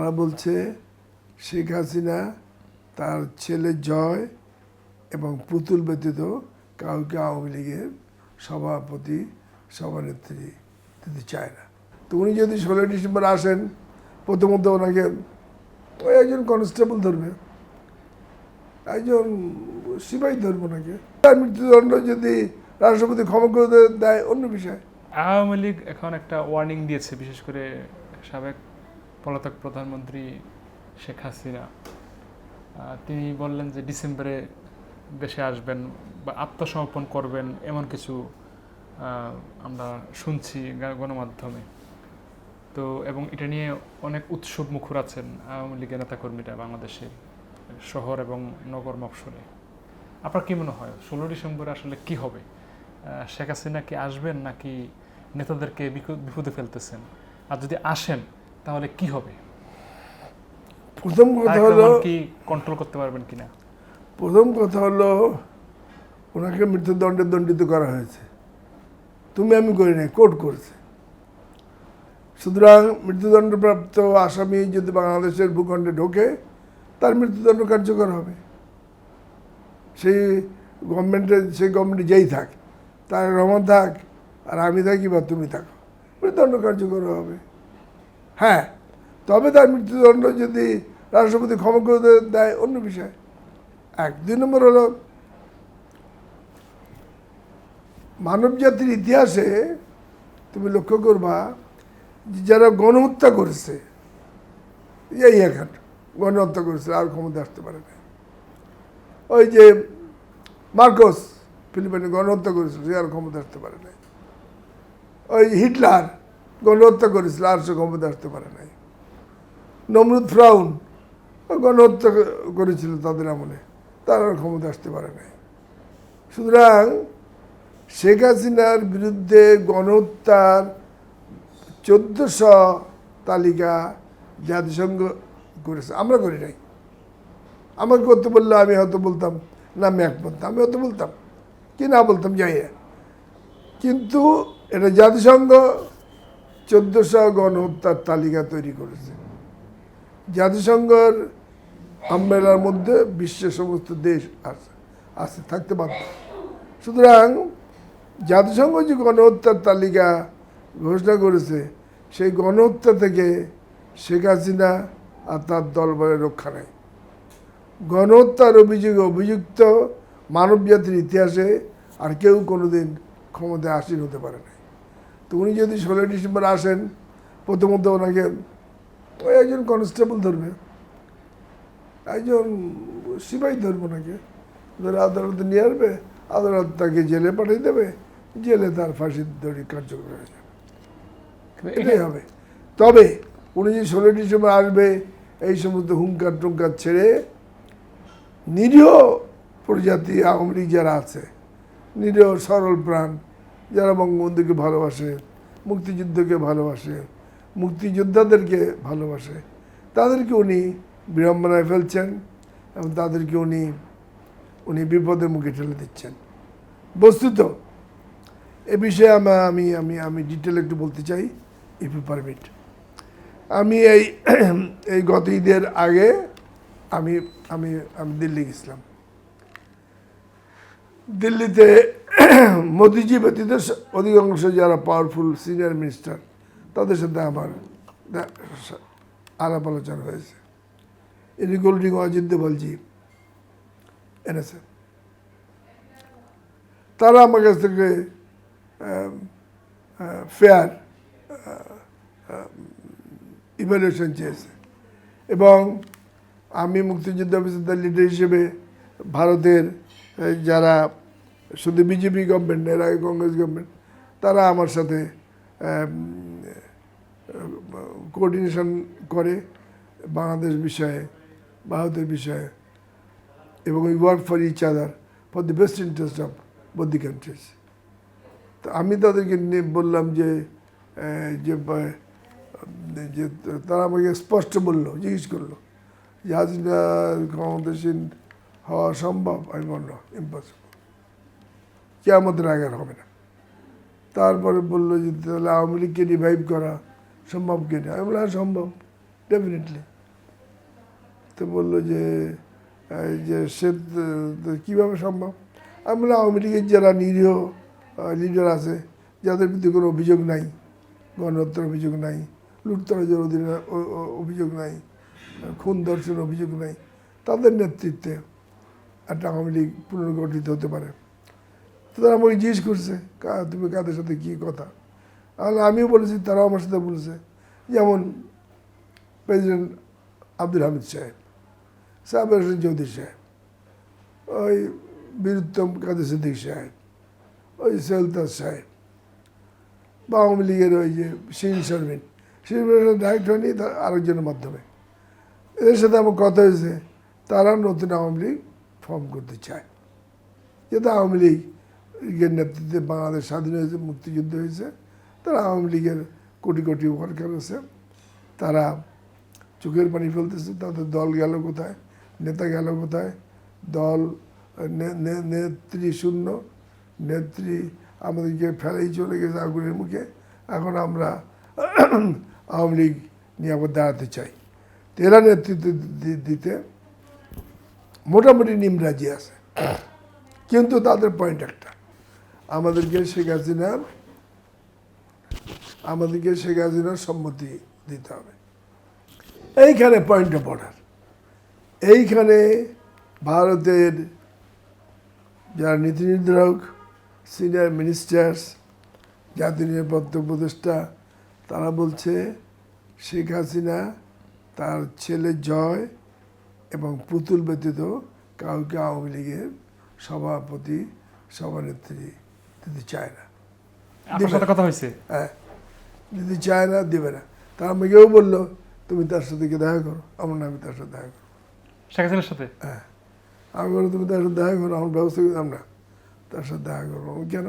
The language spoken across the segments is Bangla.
তারা বলছে শেখ হাসিনা তার ছেলে জয় এবং পুতুল ব্যতীত কাউকে আওয়ামী লীগের সভাপতি সভানেত্রী দিতে চায় না। তো উনি যদি 16 ডিসেম্বর আসেন, প্রথমত ওনাকে ওই একজন কনস্টেবল ধরবে, একজন সিপাহী ধরবে ওনাকে। তার মৃত্যুদণ্ড যদি রাষ্ট্রপতি ক্ষমা করে দেয় অন্য বিষয়। আওয়ামী লীগ এখন একটা ওয়ার্নিং দিয়েছে, বিশেষ করে সাবেক পলাতক প্রধানমন্ত্রী শেখ হাসিনা। তিনি বললেন যে ডিসেম্বরে দেশে আসবেন বা আত্মসমর্পণ করবেন, এমন কিছু আমরা শুনছি গণমাধ্যমে। তো এবং এটা নিয়ে অনেক উৎসব মুখর আছেন আওয়ামী লীগের নেতাকর্মীরা বাংলাদেশের শহর এবং নগর মফস্বলে। আপনার কি মনে হয় 16 ডিসেম্বরে আসলে কি হবে? শেখ হাসিনা কি আসবেন নাকি নেতাদেরকে বিপদে ফেলতেছেন? আর যদি আসেন তাহলে কি হবে? প্রথম কথা হলো কি কন্ট্রোল করতে পারবেন কিনা? প্রথম কথা হলো ওনাকে মৃত্যুদণ্ডে দণ্ডিত করা হয়েছে, তুমি আমি করি নাই, কোর্ট করেছে। সুতরাং মৃত্যুদণ্ডপ্রাপ্ত আসামি যদি বাংলাদেশের ভূখণ্ডে ঢোকে, তার মৃত্যুদণ্ড কার্যকর হবে। সেই গভর্নমেন্টে যেই থাক, তার রহমান থাক আর আমি থাকি বা তুমি থাকো, মৃত্যুদণ্ড কার্যকর হবে। হ্যাঁ, তবে তার মৃত্যুদণ্ড যদি রাষ্ট্রপতি ক্ষমা করে দেয় অন্য বিষয়। 2 নম্বর হলো মানব জাতির ইতিহাসে তুমি লক্ষ্য করবা যারা গণহত্যা করেছে, এই এখন গণহত্যা করেছে আর ক্ষমতা আসতে পারে না। ওই যে মার্কোস ফিলিপাইনে গণহত্যা করেছিল, সে আর ক্ষমতা আসতে পারে নাই। ওই হিটলার গণহত্যা করেছিল, আর সে ক্ষমতা আসতে পারে নাই। নমরুদ ফ্রাউন গণহত্যা করেছিল তাদের আমলে, তার আর ক্ষমতা আসতে পারে নাই। সুতরাং শেখ হাসিনার বিরুদ্ধে গণহত্যার 1400 তালিকা জাতিসংঘ করেছে, আমরা করি নাই। আমাকে করতে বললে আমি হয়তো বলতাম না, আমি একমত, আমি হয়তো বলতাম কি না বলতাম যাই না, কিন্তু এটা জাতিসংঘ 1400 গণহত্যার তালিকা তৈরি করেছে। জাতিসংঘের আমব্রেলার মধ্যে বিশ্বের সমস্ত দেশ আছে, থাকতে বাধ্য। সুতরাং জাতিসংঘ যে গণহত্যার তালিকা ঘোষণা করেছে, সেই গণহত্যা থেকে শেখ হাসিনা আর তার দলবলের রক্ষা নেই। গণহত্যার অভিযোগে অভিযুক্ত মানব জাতির ইতিহাসে আর কেউ কোনোদিন ক্ষমতায় আসীন হতে পারে না। তো উনি যদি 16 ডিসেম্বর আসেন, প্রথমত ওনাকে ওই একজন কনস্টেবল ধরবে, একজন সিপাহী ধরবে ওনাকে, ধরে আদালতে নিয়ে আসবে, আদালত তাকে জেলে পাঠিয়ে দেবে, জেলে তার ফাঁসির দড়ি কার্যকর হয়ে যাবে, এটাই হবে। তবে উনি যে 16 ডিসেম্বর আসবে, এই সমস্ত হুঙ্কার টুঙ্কার ছেড়ে নিরীহ প্রজাতি আওয়ামী লীগ যারা আছে, নিরীহ সরল প্রাণ, যারা বঙ্গবন্ধুকে ভালোবাসে, মুক্তিযুদ্ধকে ভালোবাসে, মুক্তিযোদ্ধাদেরকে ভালোবাসে, তাদেরকে উনি বিড়ম্বনায় ফেলছেন এবং তাদেরকে উনি বিপদের মুখে ঠেলে দিচ্ছেন। বস্তুত এ বিষয়ে আমি আমি আমি ডিটেল একটু বলতে চাই, ইফ ইউ পারমিট। আমি এই গত ঈদের আগে আমি আমি আমি দিল্লি গেছিলাম। দিল্লিতে মোদিজি ব্যতীত অধিকাংশ যারা পাওয়ারফুল সিনিয়র মিনিস্টার, তাদের সাথে আমার আলাপ আলোচনা হয়েছে। ইনক্লুডিং অজিত দোভালজি এনেছে। তারা আমার কাছ থেকে ফেয়ার ইভ্যালুয়েশন চেয়েছে এবং আমি মুক্তিযুদ্ধ অফিসারদের লিডার হিসেবে ভারতের যারা শুধু বিজেপি গভর্নমেন্ট, এর আগে কংগ্রেস গভর্নমেন্ট, তারা আমার সাথে কোঅর্ডিনেশন করে বাংলাদেশ বিষয়ে, ভারতের বিষয়ে, এবং we work for each other for the best interest of both the countries. তো আমি তাদেরকে বললাম যে তারা আমাকে স্পষ্ট বললো, জিজ্ঞেস করলো যে হাসিনা ক্ষমতাসীন হওয়া সম্ভব? আমি বললাম ইম্পসিবল, কিয়ামতের আগে হবে না। তারপরে বললো যে তাহলে আওয়ামী লীগকে রিভাইভ করা সম্ভব কিনা? আমি বললাম হ্যাঁ সম্ভব, ডেফিনেটলি। তো বললো যে সে কীভাবে সম্ভব। আমি বললাম আওয়ামী লীগের যারা নিরীহ লিডার আছে, যাদের বিরুদ্ধে কোনো অভিযোগ নাই, গণহত্যার অভিযোগ নাই, লুটতরাজের অভিযোগ নাই, খুন ধর্ষণের অভিযোগ নাই, তাদের নেতৃত্বে একটা আওয়ামী লীগ পুনর্গঠিত হতে পারে। তো তারা আমাকে জিজ্ঞেস করছে তুমি কাদের সাথে কী কথা। আমিও বলেছি, তারাও আমার সাথে বলেছে। যেমন প্রেসিডেন্ট আব্দুল হামিদ সাহেব, সাবের হোসেন চৌধুরী সাহেব, ওই বীরুত্তম কাদের সিদ্দিক সাহেব, ওই সেলতাজ সাহেব, বা আওয়ামী লীগের ওই যে শিরিন শারমিন ডাইরেক্ট হয়নি, তার আরেকজনের মাধ্যমে এদের সাথে আমার কথা হয়েছে। তারা নতুন আওয়ামী লীগ ফর্ম করতে চায়, যেহেতু আওয়ামী লীগের নেতৃত্বে বাংলাদেশ স্বাধীন হয়েছে, মুক্তিযুদ্ধ হয়েছে। তারা আওয়ামী লীগের কোটি কোটি ওয়ার্কার আছে, তারা চোখের পানি ফেলতেছে। তাদের দল গেল কোথায়, নেতা গেল কোথায়, দল নেত্রী শূন্য, নেত্রী আমাদেরকে ফেলেই চলে গেছে আগুনের মুখে। এখন আমরা আওয়ামী লীগ নিয়ে আবার দাঁড়াতে চাই। তো এরা নেতৃত্ব দিতে মোটামুটি নিমরাজি আছে, কিন্তু তাদের পয়েন্ট একটা, আমাদেরকে শেখ হাসিনার সম্মতি দিতে হবে। এইখানে পয়েন্ট অফ অর্ডার। এইখানে ভারতের যারা নীতি নির্ধারক, সিনিয়র মিনিস্টার্স, জাতীয় নিরাপত্তা উপদেষ্টা, তারা বলছে শেখ হাসিনা তার ছেলে জয় এবং পুতুল ব্যতীত কাউকে আওয়ামী লীগের সভাপতি সভানেত্রী দিতে চায় না। আপনার সাথে কথা হয়েছে? হ্যাঁ, দিতে চায় না, দেবে না। তার আমাকেও বললো তুমি তার সাথে গিয়ে দেখা করো। আমার নামে তার সাথে দেখা করো, শেখ হাসিনার সাথে। হ্যাঁ, আমি বললো তুমি তার সাথে দেখা করো, আমার ব্যবস্থা করলাম না, তার সাথে দেখা করবো। আমি কেন?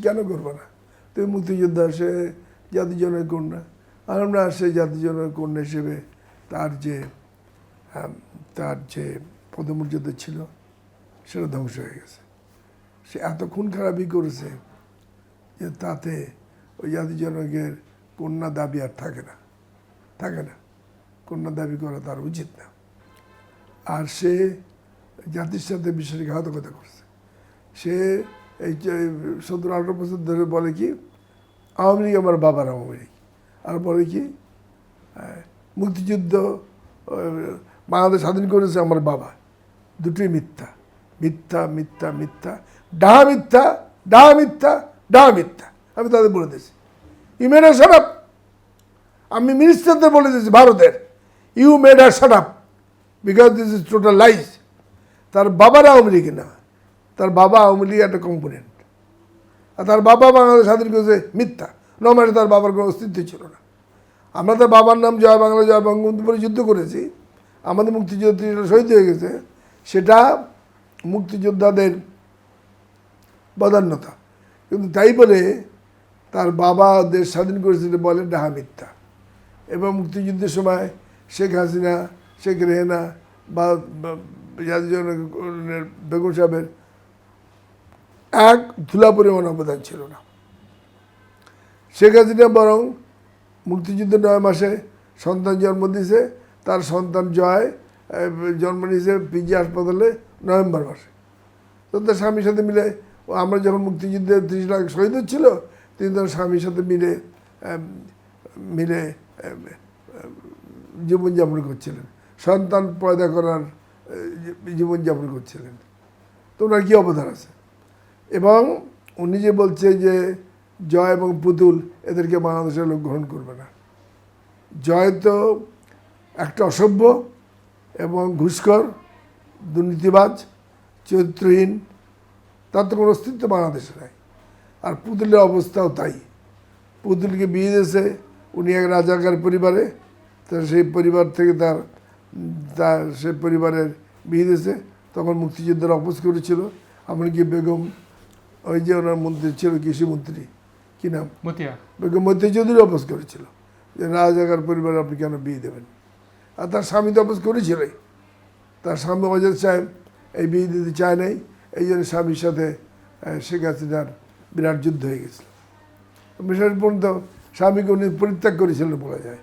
কেন করবো না? তুমি মুক্তিযোদ্ধা, সে জাতির জনক কন্যা, আর আমরা সে জাতির জনক কন্যা হিসেবে তার যে পদমর্যাদা ছিল সেটা ধ্বংস হয়ে গেছে। সে এত খুন খারাপই করেছে যে তাতে ওই জাতির জনকের কন্যা দাবি আর থাকে না। কন্যা দাবি করা তার উচিত না। আর সে জাতির সাথে বিশ্বাসঘাতকতা করছে। সে এই 17-18 বছর ধরে বলে কি আওয়ামী লীগ আমার বাবার আওয়ামী লীগ, আর বলে কি মুক্তিযুদ্ধ বাংলাদেশ স্বাধীন করেছে আমার বাবা। দুটোই মিথ্যা, মিথ্যা, মিথ্যা, মিথ্যা, ডাহা মিথ্যা, ডাহা মিথ্যা, ডাহা মিথ্যা। আমি তাদের বলে দিয়েছি, you made a shut up. আমি মিনিস্টারদের বলে দিয়েছি ভারতের, you made a shut up because this is total lies. তার বাবার আওয়ামী লীগ না, তার বাবা আওয়ামী লীগ একটা কম্পোনেন্ট, আর তার বাবা বাংলাদেশ স্বাধীন করেছে মিথ্যা। নর্মালি তার বাবার কোনো অস্তিত্ব ছিল না। আমরা তার বাবার নাম জয় বাংলা জয় বঙ্গবন্ধু বলে যুদ্ধ করেছি, আমাদের মুক্তিযুদ্ধ শহীদ হয়ে গেছে, সেটা মুক্তিযোদ্ধাদের বদান্যতা। কিন্তু তাই বলে তার বাবা দেশ স্বাধীন করেছে বলে ডাহা মিথ্যা। এবং মুক্তিযুদ্ধের সময় শেখ হাসিনা, শেখ রেহানা বা জাতীয় জনগণের বেগম সাহেবের এক ধুলা পরিমাণ অবদান ছিল না। শেখ হাসিনা বরং মুক্তিযুদ্ধের 9 মাসে সন্তান জন্ম দিয়েছে, তার সন্তান জয় জন্ম নিয়েছে পিজি হাসপাতালে নভেম্বর মাসে। তো তার স্বামীর সাথে মিলে, আমরা যখন মুক্তিযুদ্ধে 30 লাখ শহীদ হচ্ছিল, তিনি তার স্বামীর সাথে মিলে জীবনযাপন করছিলেন, সন্তান পয়দা করার জীবনযাপন করছিলেন। তো ওনার কী অবদান আছে। এবং উনি যে বলছে যে জয় এবং পুতুল এদেরকে বাংলাদেশের লোক গ্রহণ করবে না। জয় তো একটা অসভ্য এবং ঘুষখোর, দুর্নীতিবাজ, চরিত্রহীন, তার তো কোনো অস্তিত্ব বাংলাদেশে নাই। আর পুতুলের অবস্থাও তাই। পুতুলকে বিয়ে দিয়েছে উনি এক রাজাকার পরিবারে, তার সেই পরিবার থেকে সে পরিবারের বিয়ে দিয়েছে। তখন মুক্তিযুদ্ধের অপোজ করেছিল। এমনকি বেগম, ওই যে ওনার মন্ত্রী ছিল কৃষিমন্ত্রী, কী নাম, মতিয়া বেগম মতিয়া চৌধুরী অপোজ করেছিল যে রাজাকার পরিবারে আপনি কেন বিয়ে দেবেন। আর তার স্বামী তো অপোজ করেছিলই। তার স্বামী অজয় সাহেব এই বিয়ে দিতে চায় নাই, এই জন্য স্বামীর সাথে শেখ হাসিনার বিরাট যুদ্ধ হয়ে গেছিল। শেষ পর্যন্ত স্বামীকে উনি পরিত্যাগ করেছিলেন বলা যায়।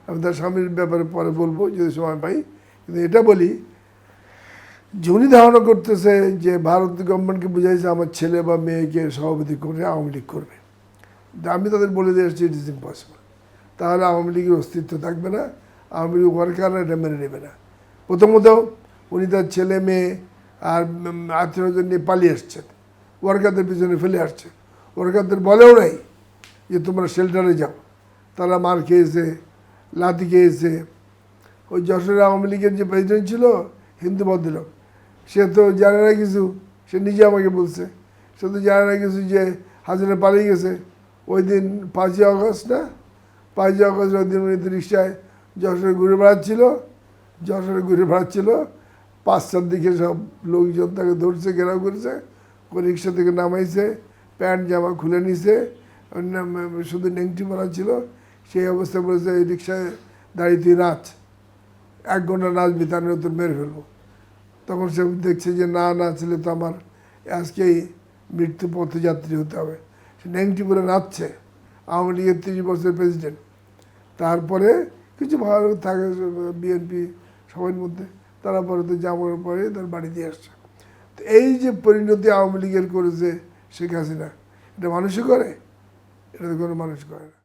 আমি তার স্বামীর ব্যাপারে পরে বলবো যদি সময় পাই। কিন্তু এটা বলি যে উনি ধারণা করতেছে যে ভারত গভর্নমেন্টকে বুঝাইছে আমার ছেলে বা মেয়েকে সভাপতি করে আওয়ামী লীগ করবে। আমি তাদের বলে দিয়ে আসছি ইট ইজ ইম্পসিবল। তাহলে আওয়ামী লীগের অস্তিত্ব থাকবে না, আওয়ামী লীগ ওয়ার্কাররা এটা মেনে নেবে না। প্রথমত উনি তার ছেলে মেয়ে আর আত্মীয়জন নিয়ে পালিয়ে আসছেন, ওয়ার্কারদের পিছনে ফেলে আসছেন। ওয়ার্কারদের বলেও নাই যে তোমরা শেল্টারে যাও। তারা মার খেয়েছে, লাথি খেয়েছে। ওই যশোরের আওয়ামী লীগের যে প্রেসিডেন্ট ছিল হিন্দু ভদ্রলোক, সে তো জানে না কিছু। সে নিজে আমাকে বলছে সে তো জানে না কিছু যে হাসিনা পালিয়ে গেছে। ওই দিন 5ই আগস্ট না, 5ই আগস্ট ওই দিন উনি তো রিক্সায় যশোরে ঘুরে বেড়াচ্ছিল। 5টার দিকে সব লোকজন তাকে ধরছে, ঘেরাও করেছে, ওই রিক্সা থেকে নামাইছে, প্যান্ট জামা খুলে নিছে, শুধু নেংটি পরা ছিল। সেই অবস্থায় বলেছে এই রিক্সায় দাঁড়িয়ে তুই নাচ, 1 ঘন্টা নাচবি, তার নিয়ে তোর মেরে ফেলবো। তখন সে দেখছে যে না নাচলে তো আমার আজকেই মৃত্যু পথযাত্রী হতে হবে। সে নেংটি পরে নাচছে, আওয়ামী লীগের 30 বছরের প্রেসিডেন্ট। তারপরে কিছু ভালো থাকে বিএনপি সবার মধ্যে, তারা পরে তো জামার পরে তার বাড়ি দিয়ে আসছে। তো এই যে পরিণতি আওয়ামী লীগের করেছে শেখ হাসিনা, এটা মানুষই করে? এটা তো কোনো মানুষ করে না।